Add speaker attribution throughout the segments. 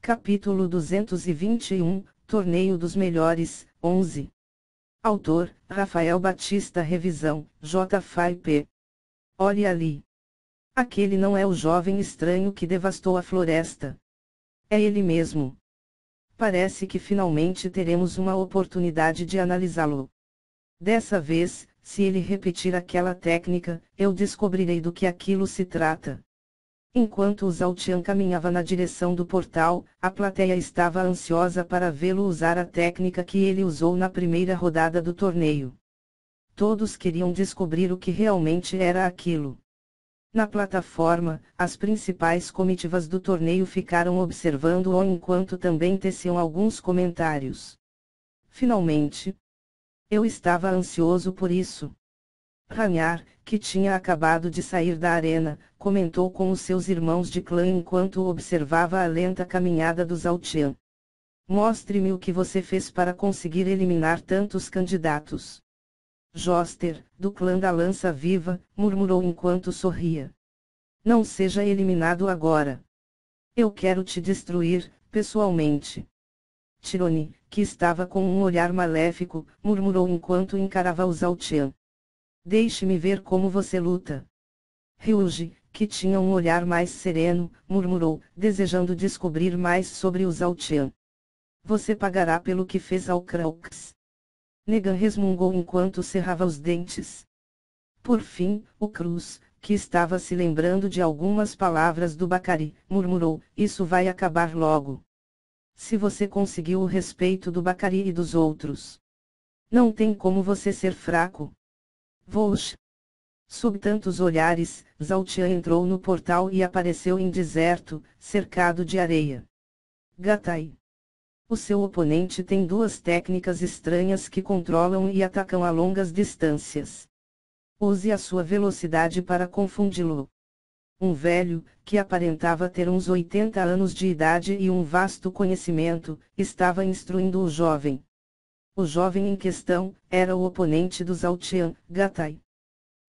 Speaker 1: Capítulo 221, Torneio dos Melhores, 11. Autor, Rafael Batista. Revisão, J.F.P. Olhe ali. Aquele não é o jovem estranho que devastou a floresta. É ele mesmo. Parece que finalmente teremos uma oportunidade de analisá-lo. Dessa vez, se ele repetir aquela técnica, eu descobrirei do que aquilo se trata. Enquanto o Zhao Tian caminhava na direção do portal, a plateia estava ansiosa para vê-lo usar a técnica que ele usou na primeira rodada do torneio. Todos queriam descobrir o que realmente era aquilo. Na plataforma, as principais comitivas do torneio ficaram observando-o enquanto também teciam alguns comentários. Finalmente, eu estava ansioso por isso. Ranyar, que tinha acabado de sair da arena, comentou com os seus irmãos de clã enquanto observava a lenta caminhada do Zhao Tian. Mostre-me o que você fez para conseguir eliminar tantos candidatos. Joster, do clã da Lança Viva, murmurou enquanto sorria. Não seja eliminado agora. Eu quero te destruir, pessoalmente. Tirone, que estava com um olhar maléfico, murmurou enquanto encarava o Zhao Tian. Deixe-me ver como você luta. Ryuji, que tinha um olhar mais sereno, murmurou, desejando descobrir mais sobre o Zhao Tian. Você pagará pelo que fez ao Craux. Negan resmungou enquanto cerrava os dentes. Por fim, o Cruz, que estava se lembrando de algumas palavras do Bacari, murmurou, isso vai acabar logo. Se você conseguiu o respeito do Bacari e dos outros, não tem como você ser fraco. Vosh. Sob tantos olhares, Zhao Tian entrou no portal e apareceu em deserto, cercado de areia. Gatai. O seu oponente tem duas técnicas estranhas que controlam e atacam a longas distâncias. Use a sua velocidade para confundi-lo. Um velho, que aparentava ter uns 80 anos de idade e um vasto conhecimento, estava instruindo o jovem. O jovem em questão, era o oponente do Zhao Tian, Gatai.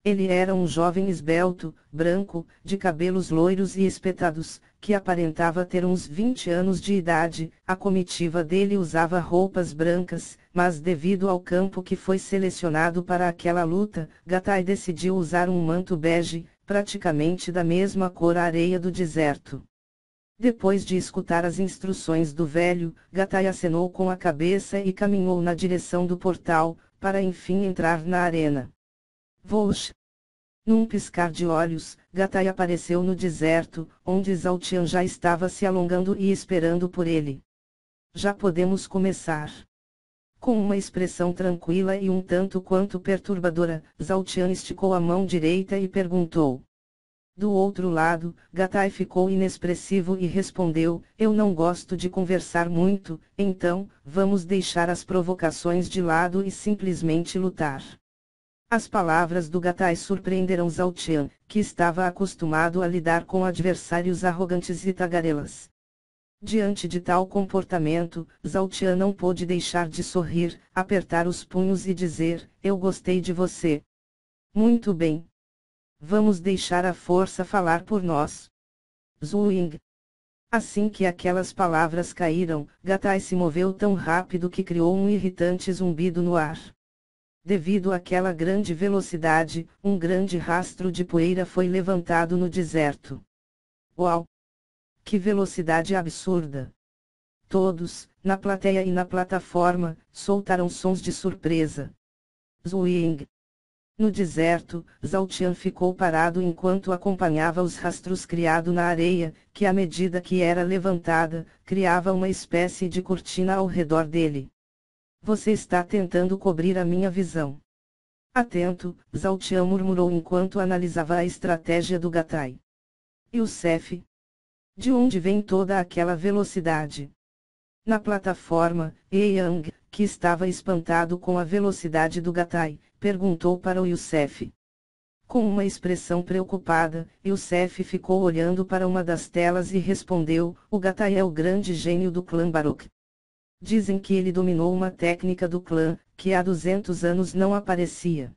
Speaker 1: Ele era um jovem esbelto, branco, de cabelos loiros e espetados, que aparentava ter uns 20 anos de idade. A comitiva dele usava roupas brancas, mas devido ao campo que foi selecionado para aquela luta, Gatai decidiu usar um manto bege, praticamente da mesma cor à areia do deserto. Depois de escutar as instruções do velho, Gatai acenou com a cabeça e caminhou na direção do portal, para enfim entrar na arena. Vosh. Num piscar de olhos, Gatai apareceu no deserto, onde Zhao Tian já estava se alongando e esperando por ele. Já podemos começar. Com uma expressão tranquila e um tanto quanto perturbadora, Zhao Tian esticou a mão direita e perguntou. Do outro lado, Gatai ficou inexpressivo e respondeu, eu não gosto de conversar muito, então, vamos deixar as provocações de lado e simplesmente lutar. As palavras do Gatai surpreenderam Zhao Tian, que estava acostumado a lidar com adversários arrogantes e tagarelas. Diante de tal comportamento, Zhao Tian não pôde deixar de sorrir, apertar os punhos e dizer, eu gostei de você. Muito bem. Vamos deixar a força falar por nós. Zuing. Assim que aquelas palavras caíram, Gatai se moveu tão rápido que criou um irritante zumbido no ar. Devido àquela grande velocidade, um grande rastro de poeira foi levantado no deserto. Uau! Que velocidade absurda! Todos, na plateia e na plataforma, soltaram sons de surpresa. Zuing. No deserto, Zhao Tian ficou parado enquanto acompanhava os rastros criados na areia, que à medida que era levantada, criava uma espécie de cortina ao redor dele. Você está tentando cobrir a minha visão. Atento, Zhao Tian murmurou enquanto analisava a estratégia do Gatai. Youssef. De onde vem toda aquela velocidade? Na plataforma, Yang, que estava espantado com a velocidade do Gatai, perguntou para o Youssef. Com uma expressão preocupada, Youssef ficou olhando para uma das telas e respondeu, o Gatai é o grande gênio do clã Baroque. Dizem que ele dominou uma técnica do clã, que há 200 anos não aparecia.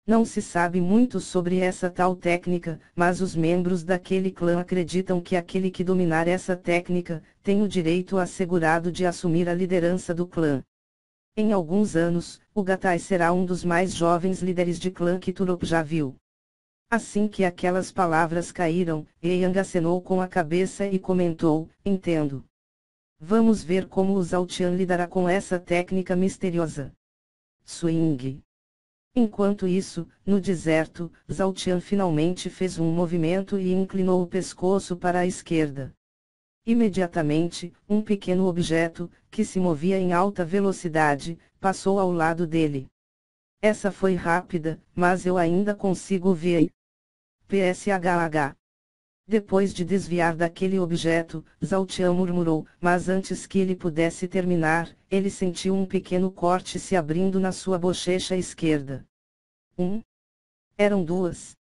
Speaker 1: Não se sabe muito sobre essa tal técnica, mas os membros daquele clã acreditam que aquele que dominar essa técnica, tem o direito assegurado de assumir a liderança do clã. Em alguns anos, o Gatai será um dos mais jovens líderes de clã que Turop já viu. Assim que aquelas palavras caíram, Yang acenou com a cabeça e comentou, entendo. Vamos ver como o Zhao Tian lidará com essa técnica misteriosa. Swing. Enquanto isso, no deserto, Zhao Tian finalmente fez um movimento e inclinou o pescoço para a esquerda. Imediatamente, um pequeno objeto, que se movia em alta velocidade, passou ao lado dele. Essa foi rápida, mas eu ainda consigo ver. PSHH. Depois de desviar daquele objeto, Zhao Tian murmurou, mas antes que ele pudesse terminar, ele sentiu um pequeno corte se abrindo na sua bochecha esquerda. Eram duas.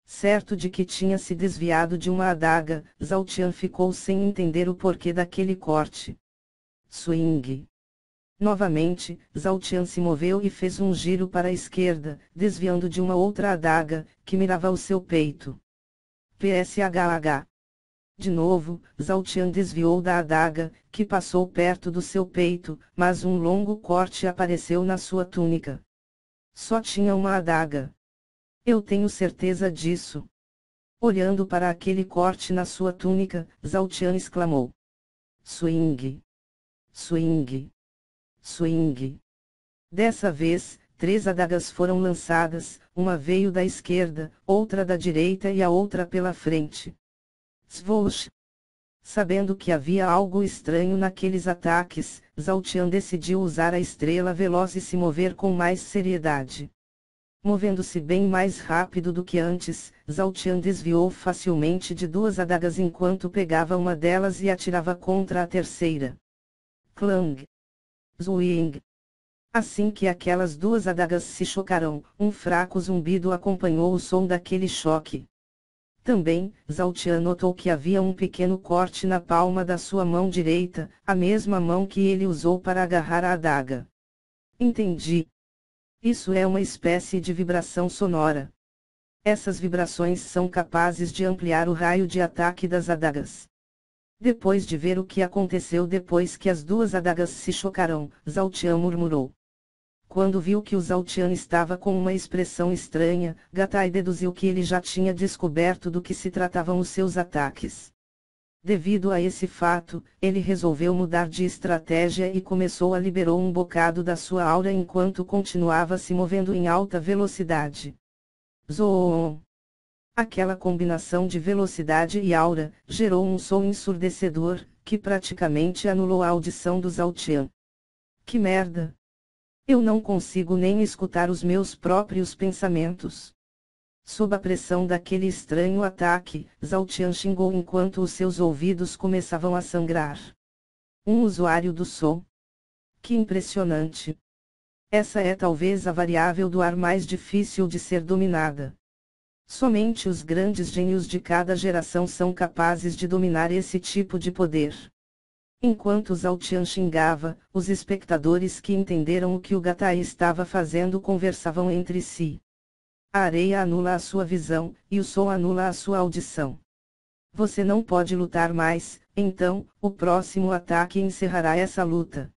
Speaker 1: Certo de que tinha se desviado de uma adaga, Zhao Tian ficou sem entender o porquê daquele corte. Swing. Novamente, Zhao Tian se moveu e fez um giro para a esquerda, desviando de uma outra adaga, que mirava o seu peito. PSHH. De novo, Zhao Tian desviou da adaga, que passou perto do seu peito, mas um longo corte apareceu na sua túnica. Só tinha uma adaga. Eu tenho certeza disso. Olhando para aquele corte na sua túnica, Zhao Tian exclamou. Swing. Swing. Swing. Dessa vez, 3 adagas foram lançadas, uma veio da esquerda, outra da direita e a outra pela frente. Swoosh. Sabendo que havia algo estranho naqueles ataques, Zhao Tian decidiu usar a estrela veloz e se mover com mais seriedade. Movendo-se bem mais rápido do que antes, Zhao Tian desviou facilmente de 2 adagas enquanto pegava uma delas e atirava contra a terceira. Clang. Zwing. Assim que aquelas 2 adagas se chocaram, um fraco zumbido acompanhou o som daquele choque. Também, Zhao Tian notou que havia um pequeno corte na palma da sua mão direita, a mesma mão que ele usou para agarrar a adaga. Entendi. Isso é uma espécie de vibração sonora. Essas vibrações são capazes de ampliar o raio de ataque das adagas. Depois de ver o que aconteceu depois que as 2 adagas se chocaram, Zhao Tian murmurou. Quando viu que o Zhao Tian estava com uma expressão estranha, Gatai deduziu que ele já tinha descoberto do que se tratavam os seus ataques. Devido a esse fato, ele resolveu mudar de estratégia e começou a liberar um bocado da sua aura enquanto continuava se movendo em alta velocidade. Zoom! Aquela combinação de velocidade e aura, gerou um som ensurdecedor, que praticamente anulou a audição do Zhao Tian. Que merda! Eu não consigo nem escutar os meus próprios pensamentos. Sob a pressão daquele estranho ataque, Zhao Tian xingou enquanto os seus ouvidos começavam a sangrar. Um usuário do som. Que impressionante! Essa é talvez a variável do ar mais difícil de ser dominada. Somente os grandes gênios de cada geração são capazes de dominar esse tipo de poder. Enquanto Zhao Tian xingava, os espectadores que entenderam o que o Gatai estava fazendo conversavam entre si. A areia anula a sua visão, e o som anula a sua audição. Você não pode lutar mais, então, o próximo ataque encerrará essa luta.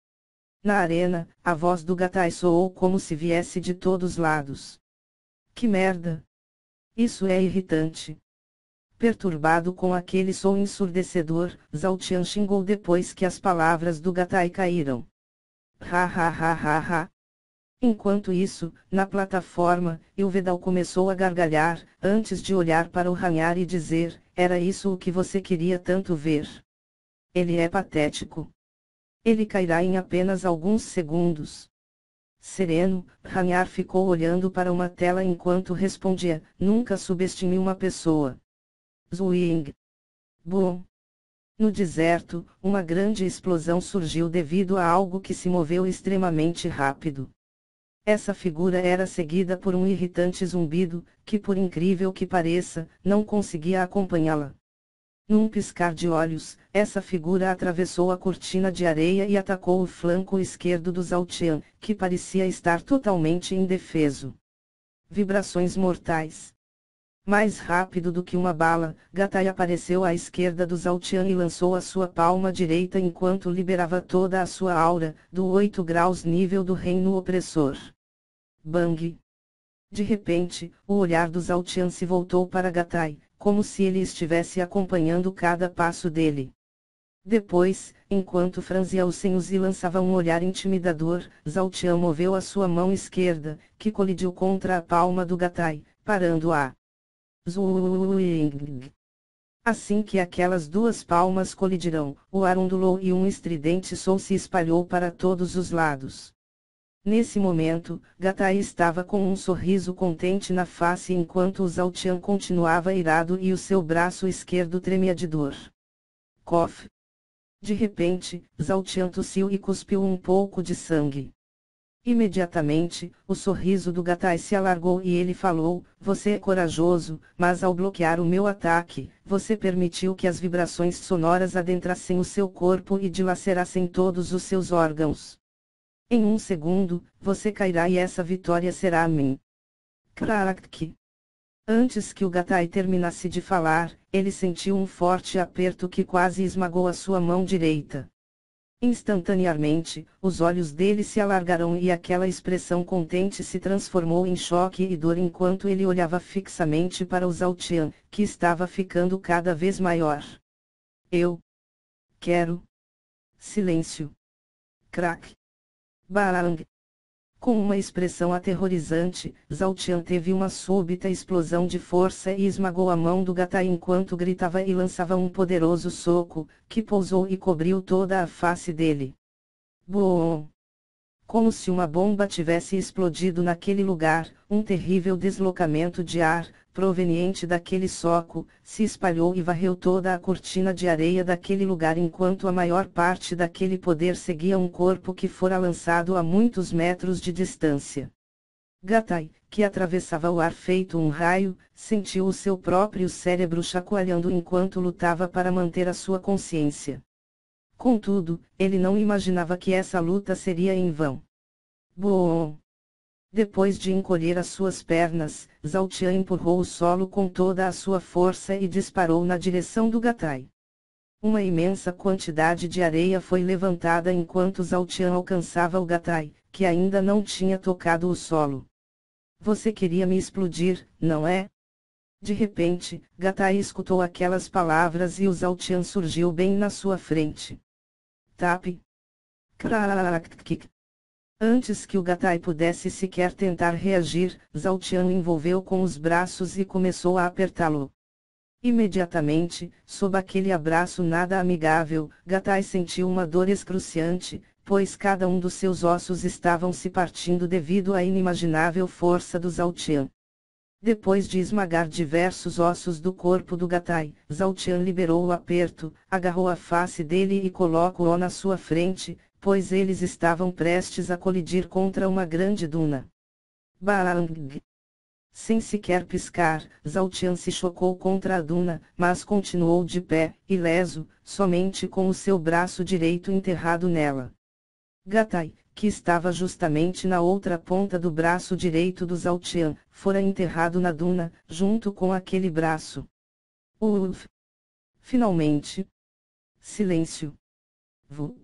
Speaker 1: Na arena, a voz do Gatai soou como se viesse de todos os lados. Que merda! Isso é irritante. Perturbado com aquele som ensurdecedor, Zhao Tian xingou depois que as palavras do Gatai caíram. Ha ha ha ha ha. Enquanto isso, na plataforma, Ilvedal começou a gargalhar, antes de olhar para o Hanyar e dizer, era isso o que você queria tanto ver. Ele é patético. Ele cairá em apenas alguns segundos. Sereno, Hanyar ficou olhando para uma tela enquanto respondia, nunca subestime uma pessoa. Zwing. Boom. No deserto, uma grande explosão surgiu devido a algo que se moveu extremamente rápido. Essa figura era seguida por um irritante zumbido, que por incrível que pareça, não conseguia acompanhá-la. Num piscar de olhos, essa figura atravessou a cortina de areia e atacou o flanco esquerdo do Zhao Tian, que parecia estar totalmente indefeso. Vibrações mortais. Mais rápido do que uma bala, Gatai apareceu à esquerda do Zaltian e lançou a sua palma direita enquanto liberava toda a sua aura, do 8 graus nível do reino opressor. Bang! De repente, o olhar do Zaltian se voltou para Gatai, como se ele estivesse acompanhando cada passo dele. Depois, enquanto franzia os senhos e lançava um olhar intimidador, Zaltian moveu a sua mão esquerda, que colidiu contra a palma do Gatai, parando-a. Zuing. Assim que aquelas duas palmas colidiram, o ar ondulou e um estridente som se espalhou para todos os lados. Nesse momento, Gatai estava com um sorriso contente na face enquanto o Zaltian continuava irado e o seu braço esquerdo tremia de dor. Cof. De repente, Zaltian tossiu e cuspiu um pouco de sangue. Imediatamente, o sorriso do Gatai se alargou e ele falou: "Você é corajoso, mas ao bloquear o meu ataque, você permitiu que as vibrações sonoras adentrassem o seu corpo e dilacerassem todos os seus órgãos. Em um segundo, você cairá e essa vitória será minha." Crack! Antes que o Gatai terminasse de falar, ele sentiu um forte aperto que quase esmagou a sua mão direita. Instantaneamente, os olhos dele se alargaram e aquela expressão contente se transformou em choque e dor enquanto ele olhava fixamente para o Zaltian, que estava ficando cada vez maior. "Eu quero silêncio." Crack! Bang! Com uma expressão aterrorizante, Zaltian teve uma súbita explosão de força e esmagou a mão do Gatai enquanto gritava e lançava um poderoso soco, que pousou e cobriu toda a face dele. Boom! Como se uma bomba tivesse explodido naquele lugar, um terrível deslocamento de ar, proveniente daquele soco, se espalhou e varreu toda a cortina de areia daquele lugar enquanto a maior parte daquele poder seguia um corpo que fora lançado a muitos metros de distância. Gatai, que atravessava o ar feito um raio, sentiu o seu próprio cérebro chacoalhando enquanto lutava para manter a sua consciência. Contudo, ele não imaginava que essa luta seria em vão. Boom! Depois de encolher as suas pernas, Zaltian empurrou o solo com toda a sua força e disparou na direção do Gatai. Uma imensa quantidade de areia foi levantada enquanto Zaltian alcançava o Gatai, que ainda não tinha tocado o solo. "Você queria me explodir, não é?" De repente, Gatai escutou aquelas palavras e o Zaltian surgiu bem na sua frente. Tap! Crack! Antes que o Gatai pudesse sequer tentar reagir, Zaltian o envolveu com os braços e começou a apertá-lo. Imediatamente, sob aquele abraço nada amigável, Gatai sentiu uma dor excruciante, pois cada um dos seus ossos estavam se partindo devido à inimaginável força do Zaltian. Depois de esmagar diversos ossos do corpo do Gatai, Zaltian liberou o aperto, agarrou a face dele e colocou-o na sua frente, pois eles estavam prestes a colidir contra uma grande duna. Bang! Sem sequer piscar, Zaltian se chocou contra a duna, mas continuou de pé, ileso, somente com o seu braço direito enterrado nela. Gatai, que estava justamente na outra ponta do braço direito do Zaltian, fora enterrado na duna, junto com aquele braço. Uf! Finalmente! Silêncio! Vup!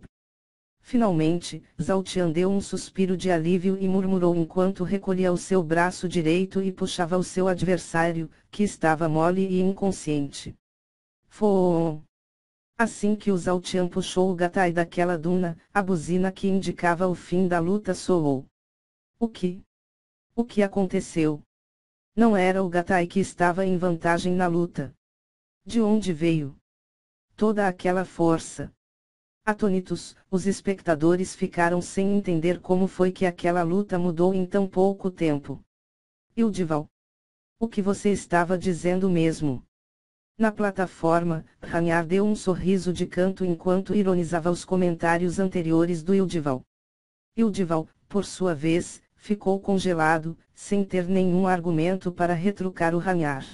Speaker 1: Finalmente, Zaltian deu um suspiro de alívio e murmurou enquanto recolhia o seu braço direito e puxava o seu adversário, que estava mole e inconsciente. Foom! Assim que o Zaltian puxou o Gatai daquela duna, a buzina que indicava o fim da luta soou. O que? O que aconteceu? Não era o Gatai que estava em vantagem na luta. De onde veio toda aquela força? Atônitos, os espectadores ficaram sem entender como foi que aquela luta mudou em tão pouco tempo. Ildival. O que você estava dizendo mesmo? Na plataforma, Ragnar deu um sorriso de canto enquanto ironizava os comentários anteriores do Ildival. Ildival, por sua vez, ficou congelado, sem ter nenhum argumento para retrucar o Ragnar.